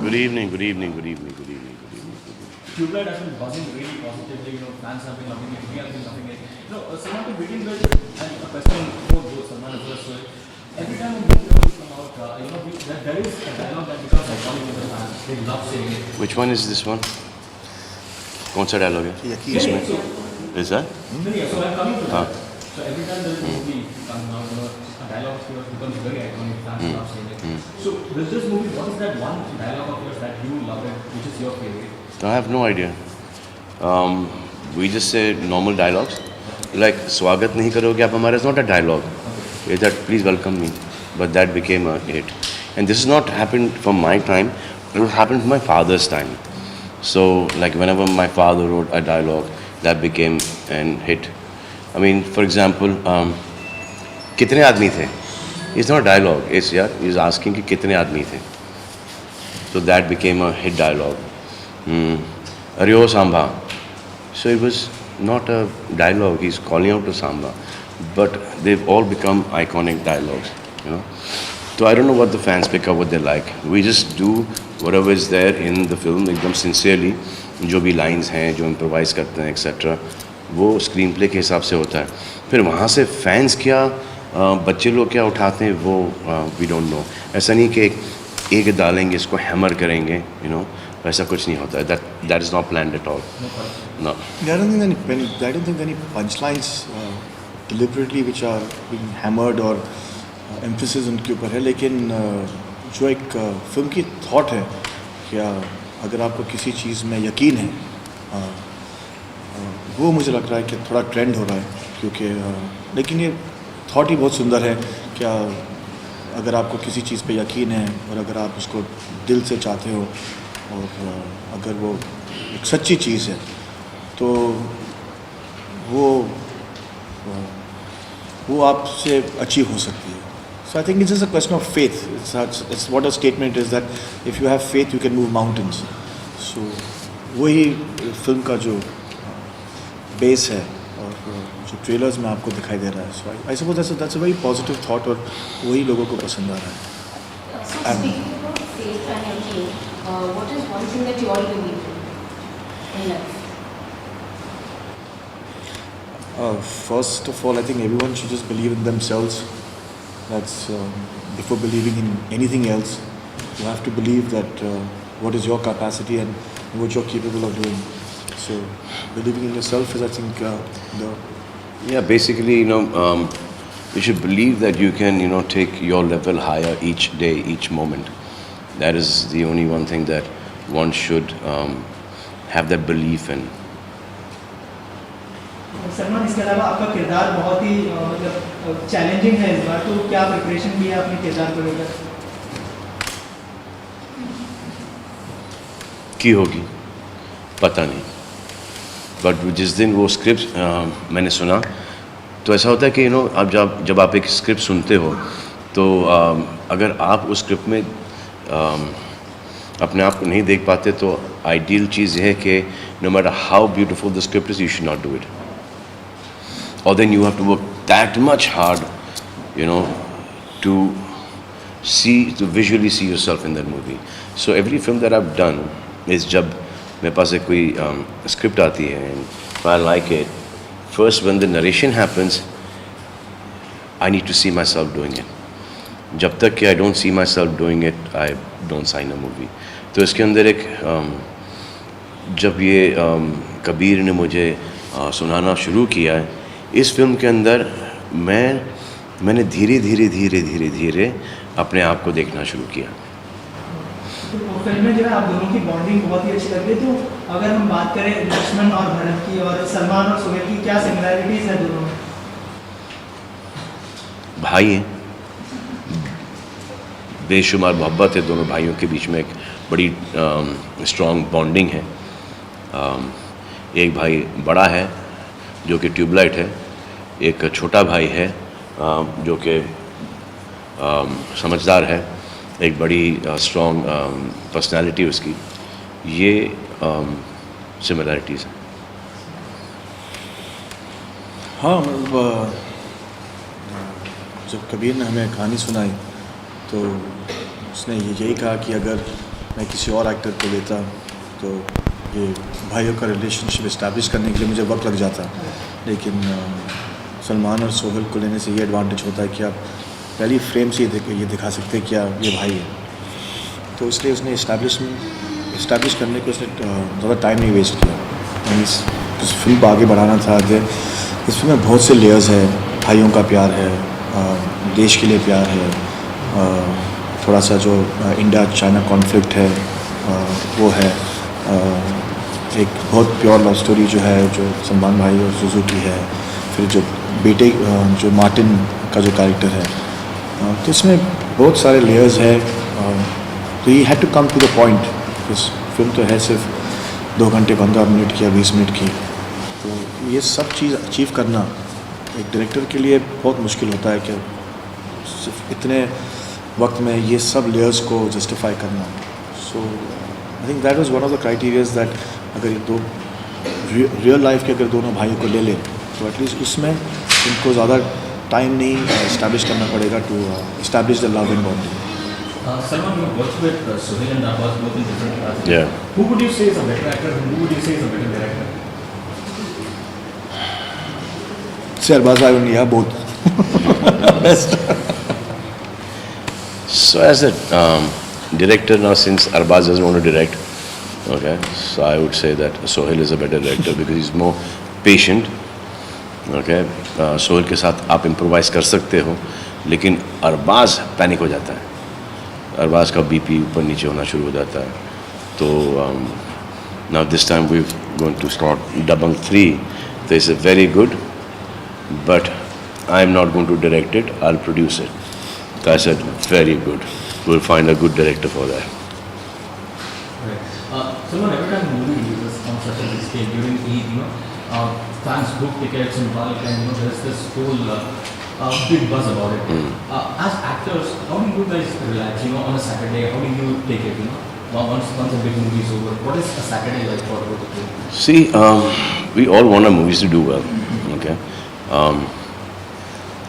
Good evening, good evening, good evening, good evening, good evening. Tubelight has been buzzing really positively. Fans have been loving it. We have been loving it. Salman, to begin with, and a question for both Salman as well. So, every time a movie come out, there is a dialogue that becomes iconic with the fans. They love saying it. Which one is this one? कौन सा dialogue है? यकीन इसमें? Is that? So I'm coming to हाँ. that. So every time there is a movie coming out, a dialogue of yours becomes very iconic. Fans love saying it. So with this movie, what is that one dialogue of yours that you love it, which is your favorite? I have no idea. We just say normal dialogues. Like स्वागत नहीं करोगे आप हमारे, it's not a dialogue. It's that please welcome me. But that became a hit. And this has not happened from my time. It happened from my father's time. So like whenever my father wrote a dialogue, that became an hit. I mean, for example, कितने आदमी थे? It's not a dialogue. It's he's asking कि कितने आदमी थे. So that became a hit dialogue. Aryo Samba. So it was not a dialogue. He's calling out to Samba, but they've all become iconic dialogues. So I don't know what the fans pick up, what they like. We just do whatever is there in the film, एकदम sincerely. जो भी lines हैं, जो improvise करते हैं, etc. वो screenplay के हिसाब से होता है. फिर वहाँ से fans क्या, बच्चे लोग क्या उठाते हैं, वो we don't know. ऐसा नहीं कि एक डालेंगे, इसको hammer करेंगे, वैसा कुछ नहीं होता है. That is not planned at all. No. I don't think any punchlines deliberately which are being hammered or emphasis उनके ऊपर है, लेकिन जो एक फिल्म की थॉट है कि अगर आपको किसी चीज़ में यकीन है, वो मुझे लग रहा है कि थोड़ा ट्रेंड हो रहा है, क्योंकि लेकिन ये थॉट ही बहुत सुंदर है कि अगर आपको किसी चीज़ पे यकीन है और अगर आप उसको दिल से चाहते हो और अगर वो एक सच्ची चीज़ है तो वो आपसे अचीव हो सकती है. So I think it's just a question of faith. It's what a statement is, that if you have faith you can move mountains. So वही फिल्म का जो बेस है और जो ट्रेलर्स में आपको दिखाई दे रहा है. So I suppose that's a very positive thought और वही लोगों को पसंद आ रहा है. So speaking about faith and yaqeen, what is one thing that you all believe in life? First of all, I think everyone should just believe in themselves. That's before believing in anything else. You have to believe that what is your capacity and what you're capable of doing. So believing in yourself is, I think, Basically, you should believe that you can, take your level higher each day, each moment. That is the only one thing that one should have that belief in. Salman, इसके अलावा आपका किरदार बहुत ही मतलब challenging है इस बार, तो क्या प्रिपरेशन की है अपने किरदार को लेकर? की होगी पता नहीं, बट जिस दिन वो स्क्रिप्ट मैंने सुना तो ऐसा होता है कि अब जब आप एक स्क्रिप्ट सुनते हो तो अगर आप उस स्क्रिप्ट में अपने आप को नहीं देख पाते तो आइडियल चीज़ यह है कि no matter how beautiful the script is, you should not do it. Or then you have to work that much hard, to visually see yourself in that movie. So every film that I've done is जब मेरे पास एक कोई script आती है and if I like it, first when the narration happens, I need to see myself doing it. जब तक कि I don't see myself doing it, I don't sign a movie. तो इसके अंदर एक जब ये कबीर ने मुझे सुनाना शुरू किया है, इस फिल्म के अंदर मैंने धीरे धीरे अपने आप को देखना शुरू किया. तो फिल्म में जो है आप दोनों की बॉन्डिंग बहुत ही अच्छी लग रही है. तो अगर हम बात करें लक्ष्मण और भरत की और सलमान और सुहेल की, क्या सिमिलैरिटीज है दोनों में? भाई हैं, बेशुमार मोहब्बत है दोनों भाइयों के बीच में, एक बड़ी स्ट्रॉन्ग बॉन्डिंग है. एक भाई बड़ा है जो कि ट्यूबलाइट है, एक छोटा भाई है जो कि समझदार है, एक बड़ी स्ट्रॉन्ग पर्सनालिटी उसकी. ये सिमिलैरिटीज़ हैं. हाँ, जब कबीर ने हमें कहानी सुनाई तो उसने यही कहा कि अगर मैं किसी और एक्टर को लेता तो ये भाइयों का रिलेशनशिप इस्टेब्लिश करने के लिए मुझे वक्त लग जाता, लेकिन सलमान और सोहेल को लेने से ये एडवांटेज होता है कि आप पहली फ्रेम से ये दिखा सकते हैं कि ये भाई है। तो इसलिए उसने इस्टेब्लिश करने को उसने ज़्यादा टाइम नहीं वेस्ट किया। यानी इस फिल्म को आगे बढ़ाना था। इस फिल्म में बहुत से लेयर्स है, भाइयों का प्यार है, देश के लिए प्यार है, थोड़ा सा जो इंडिया चाइना कॉन्फ्लिक्ट है वो है, एक बहुत प्योर लव स्टोरी जो है जो सलमान भाई और जुजू की है, फिर जो बेटे जो मार्टिन का जो कैरेक्टर है, तो इसमें बहुत सारे लेयर्स है। तो he had to come to the point. इस फिल्म तो है सिर्फ 2 घंटे 15 मिनट की या 20 मिनट की, तो ये सब चीज़ अचीव करना एक डायरेक्टर के लिए बहुत मुश्किल होता है कि सिर्फ इतने वक्त में ये सब लेयर्स को जस्टिफाई करना। So I think that was one of the criterias that अगर ये दो रियल लाइफ के अगर दोनों भाइयों को ले लें तो एटलीस्ट उसमें इनको ज़्यादा टाइम नहीं इस्टेब्लिश करना पड़ेगा to establish the love and bonding. Salman, you worked with Sohail and Arbaz both in different capacities. Yeah. Who would you say is a better actor and who would you say is a better director? Arbaz, I only have both. Best. So as a director now, since Arbaz doesn't want to direct, okay, so I would say that Sohail is a better director because he's more patient. Okay, Sohail के साथ आप improvise कर सकते हो, लेकिन Arbaaz panic हो जाता है। अरबाज का बीपी ऊपर नीचे होना शुरू हो जाता है। तो now this time we going to start Dabangg 3, तो it's very good, but I am not going to direct it, I will produce it. तो I said very good, we will find a good director for that. Salman, every time a movie releases on such a big scale during Eid, fans book tickets in bulk, and there's this whole big buzz about it. As actors, how do you guys relax? On a Saturday, how do you take it? Once a big movie is over, what is a Saturday like for both of you? See, we all want our movies to do well, okay?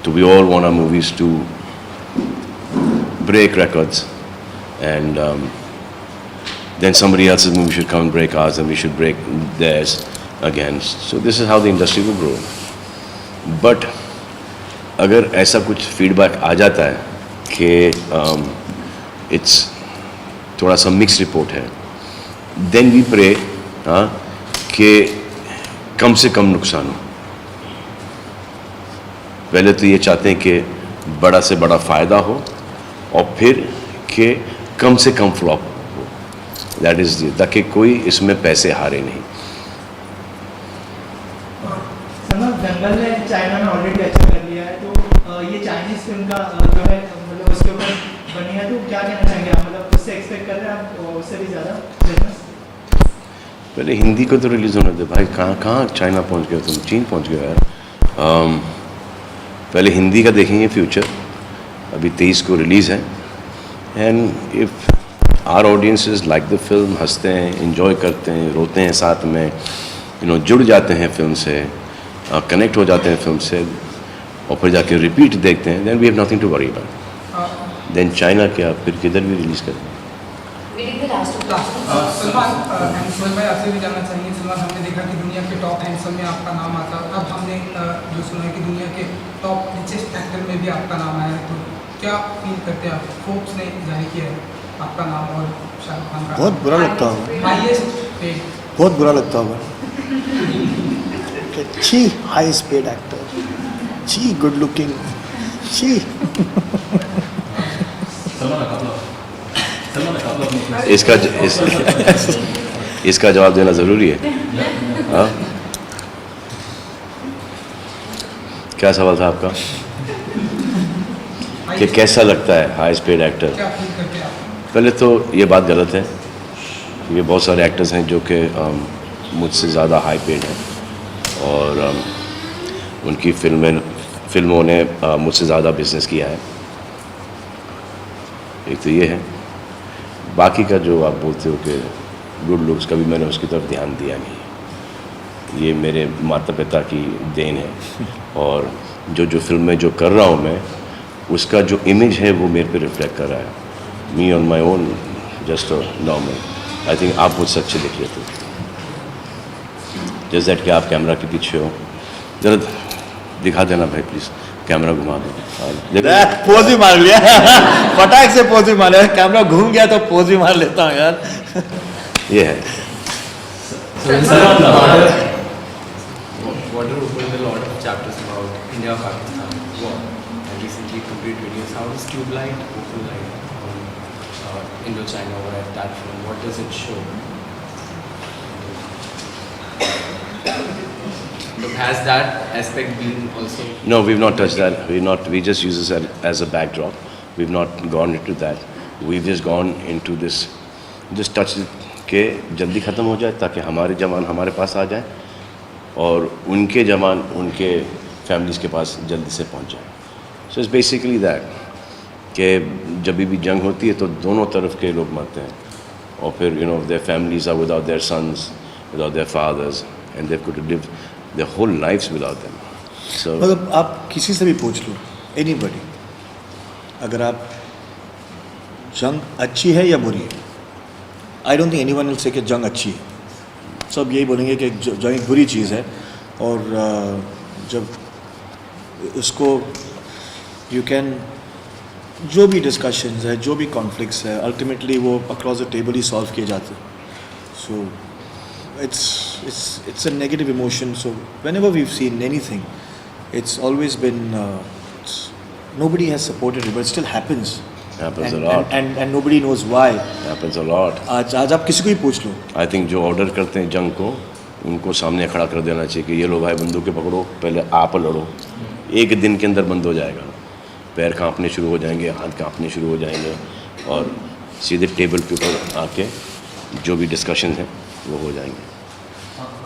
So we all want our movies to break records, and then somebody else's movie should come and break ours, and we should break theirs again. So this is how the industry will grow. But अगर ऐसा कुछ feedback आ जाता है कि it's थोड़ा सा mix report है, then we pray कि कम से कम नुकसान हो। पहले तो ये चाहते हैं कि बड़ा से बड़ा फ़ायदा हो, और फिर कि कम से कम फ्लॉप हो। दैट इज़ ताकि कोई इसमें पैसे हारे नहीं। दंगल ने चाइना में ऑलरेडी अच्छा कर लिया है, तो ये चाइनीज फिल्म का जो है मतलब उसके ऊपर बनी है, तो क्या कहना चाहेंगे आप? मतलब उससे एक्सपेक्ट कर रहे हैं आप उससे भी ज़्यादा बिजनेस? पहले हिंदी को तो रिलीज़ होने दे भाई। कहाँ चाइना पहुँच गए तुम, चीन पहुँच गए यार। पहले हिंदी का देखेंगे फ्यूचर। अभी 23 को रिलीज़ है, and if our audiences like the film, हंसते हैं, एंजॉय करते हैं, रोते हैं साथ में, जुड़ जाते हैं फिल्म से, कनेक्ट हो जाते हैं फिल्म से, और फिर जाके रिपीट देखते हैं, then we have nothing to worry about. Then China क्या, फिर किधर भी रिलीज़ करें। सलमान हैंडसम भाई, आपसे भी जानना चाहेंगे। सलमान, हमने देखा कि दुनिया के टॉप हैंडसम में आपका नाम आता है, अब हमने जो सुना है कि दुनिया के टॉप रिचेस्ट एक्टर में भी आपका नाम आया है, तो क्या फील करते हैं आप? फोर्ब्स ने जाहिर किया है आपका नाम और शाहरुख खान का। बहुत बुरा लगता होगा, हाईएस्ट पेड। बहुत बुरा लगता होगा। छी हाईएस्ट पेड एक्टर, छी गुड लुकिंग, छी। इसका जवाब देना ज़रूरी है। हाँ, क्या सवाल था आपका? कि कैसा लगता है हाईएस्ट पेड एक्टर? क्या फील करते हैं आप? पहले तो ये बात गलत है, क्योंकि बहुत सारे एक्टर्स हैं जो कि मुझसे ज़्यादा हाई पेड हैं, और उनकी फिल्मों ने मुझसे ज़्यादा बिजनेस किया है। एक तो ये है। बाकी का जो आप बोलते हो कि गुड लुक्स, कभी मैंने उसकी तरफ ध्यान दिया नहीं। ये मेरे माता पिता की देन है, और जो फिल्में जो कर रहा हूँ मैं, उसका जो इमेज है वो मेरे पे रिफ्लेक्ट कर रहा है। Me on my own just normal. I think आप मुझसे अच्छे दिख लेते हो. जस्ट दैट कि आप कैमरा के पीछे हो. जरा दिखा देना भाई प्लीज़, कैमरा घुमा दो. पोज भी मार लिया. फटाक से पोज भी मार लिया. कैमरा घूम गया तो पोज भी मार लेता हूँ यार. ये है. Border opened a lot of chapters about India-Pakistan war and recently complete videos. How does Tube Light open light on Indo-China war at that film? What does it show? But has that aspect been also? No, we've not touched that. We just use this as a backdrop. We've not gone into that. We've just gone into this, just touch it के जल्दी ख़त्म हो जाए ताकि हमारे जवान हमारे पास आ जाए और उनके जवान उनके फैमिलीज़ के पास जल्दी से पहुंच जाए. सो इट्स बेसिकली दैट कि जब भी जंग होती है तो दोनों तरफ के लोग मरते हैं और फिर their families are without their sons, without their fathers and they could live their whole lives without them. So मतलब आप किसी से भी पूछ लो, एनीबॉडी, अगर आप जंग अच्छी है या बुरी है, I don't think anyone will say कि जंग अच्छी है. सब यही बोलेंगे कि जंग एक बुरी चीज़ है. और जब उसको यू कैन, जो भी डिस्कशंस है, जो भी कॉन्फ्लिक्ट्स है, अल्टीमेटली वो across the table he solve किए जाते हैं. सो it's a negative emotion. So whenever we've seen anything, it's always been nobody has supported it, but it still happens. happens and, a lot. and nobody knows why. happens a lot. आज आप किसी को ही पूछ लो. I think जो order करते हैं जंग को, उनको सामने खड़ा कर देना चाहिए कि ये लो भाई बंदूकें पकड़ो, पहले आप लड़ो. एक दिन के अंदर बंद हो जाएगा. पैर कांपने शुरू हो जाएंगे, हाथ कांपने शुरू हो जाएंगे और सीधे टेबल के ऊपर आके जो भी डिस्कशन है वो हो जाएंगे.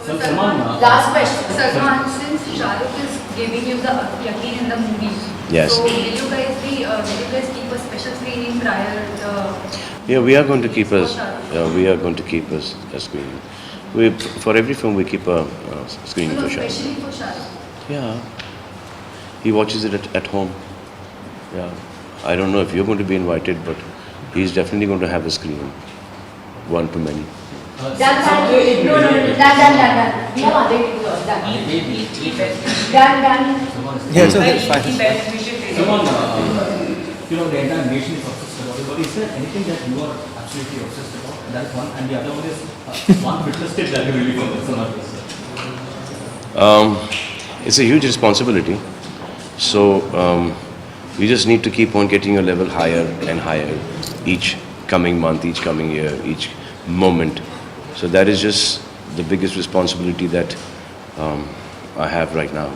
Last question. Salman, since Shahrukh is giving you the yaqeen in the movie, Yes. so will you guys keep a special screening prior the? Yeah, we are going to keep For us. Shahrukh. We are going to keep us a screening. For every film we keep a screening No, for Shah. especially for Shahrukh. Yeah, he watches it at home. Yeah, I don't know if you're going to be invited, but he's definitely going to have a screening, one to many. Done, thank you. No, done. We have other videos. Done. Done. Yeah, so that's fine. Someone, the entire nation is obsessed about it, but is there anything that you are absolutely obsessed about? That's one, and the other one is one fitness tip that you really focus on. It's a huge responsibility. So you just need to keep on getting your level higher and higher each coming month, each coming year, each moment. So that is just the biggest responsibility that I have right now.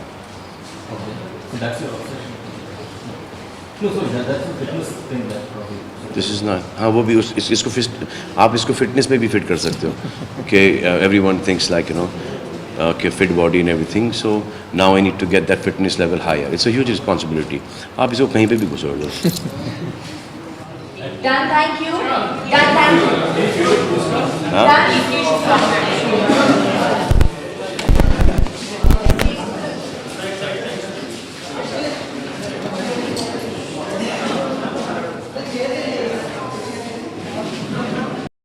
Okay. So that's your obsession. No, sorry, that's a fitness thing that probably. This is not. हाँ वो भी आप इसको fitness में भी fit कर सकते हो कि everyone thinks like कि fit body and everything. So now I need to get that fitness level higher. It's a huge responsibility. आप इसको कहीं पे भी घुसो दो. Done, thank you. Done, thank you. हाँ? Done.